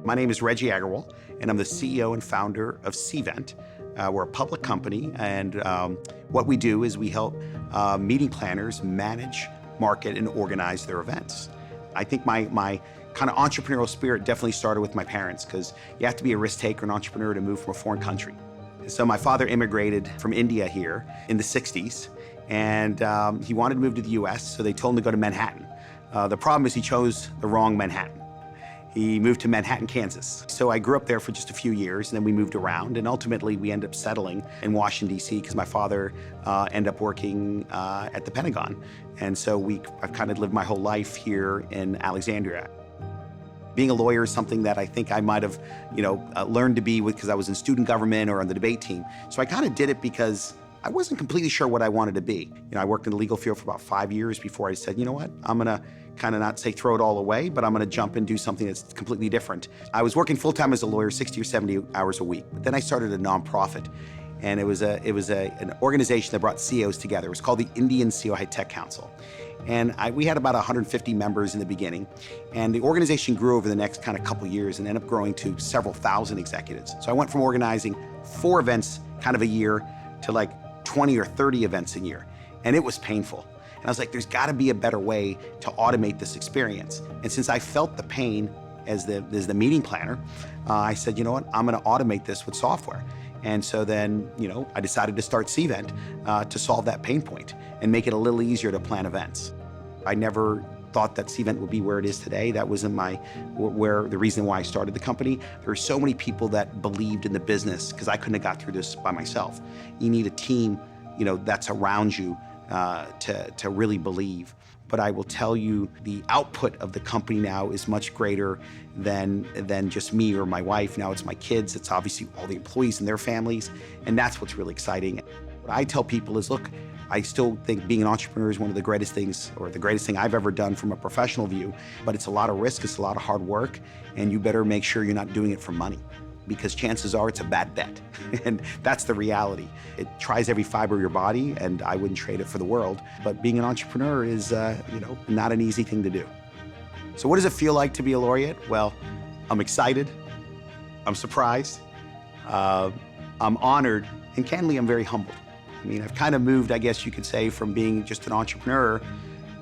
My name is Reggie Aggarwal, and I'm the CEO and founder of Cvent. We're a public company, and what we do is we help meeting planners manage, market, and organize their events. I think my kind of entrepreneurial spirit definitely started with my parents, because you have to be a risk taker and entrepreneur to move from a foreign country. So my father immigrated from India here in the 60s, and he wanted to move to the US, so they told him to go to Manhattan. The problem is he chose the wrong Manhattan. He moved to Manhattan, Kansas. So I grew up there for just a few years, and then we moved around, and ultimately we ended up settling in Washington, D.C., because my father ended up working at the Pentagon. And so I've kind of lived my whole life here in Alexandria. Being a lawyer is something that I think I might have, learned to be with because I was in student government or on the debate team. So I kind of did it because I wasn't completely sure what I wanted to be. I worked in the legal field for about 5 years before I said, you know what, I'm gonna kind of not say throw it all away, but I'm gonna jump and do something that's completely different. I was working full-time as a lawyer, 60 or 70 hours a week, but then I started a nonprofit, and it was an organization that brought CEOs together. It was called the Indian CEO High Tech Council. And we had about 150 members in the beginning, and the organization grew over the next kind of couple years and ended up growing to several thousand executives. So I went from organizing 4 events kind of a year to like 20 or 30 events a year, and it was painful. And I was like, there's gotta be a better way to automate this experience. And since I felt the pain as the meeting planner, I said, you know what, I'm gonna automate this with software. And so then, I decided to start Cvent to solve that pain point and make it a little easier to plan events. I never thought that Cvent would be where it is today. That wasn't the reason why I started the company. There were so many people that believed in the business, because I couldn't have got through this by myself. You need a team, that's around you to really believe. But I will tell you, the output of the company now is much greater than just me or my wife. Now it's my kids, it's obviously all the employees and their families, and that's what's really exciting. What I tell people is, look, I still think being an entrepreneur is one of the greatest things, or the greatest thing I've ever done from a professional view, but it's a lot of risk, it's a lot of hard work, and you better make sure you're not doing it for money, because chances are it's a bad bet. And that's the reality. It tries every fiber of your body, and I wouldn't trade it for the world. But being an entrepreneur is, not an easy thing to do. So what does it feel like to be a laureate? Well, I'm excited, I'm surprised, I'm honored, and candidly, I'm very humbled. I've kind of moved, I guess you could say, from being just an entrepreneur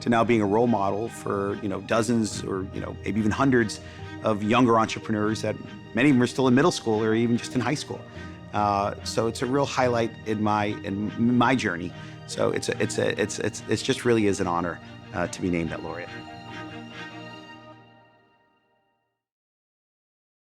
to now being a role model for, dozens or, maybe even hundreds of younger entrepreneurs that many of them are still in middle school or even just in high school. So it's a real highlight in my journey. So it's just really is an honor to be named that laureate.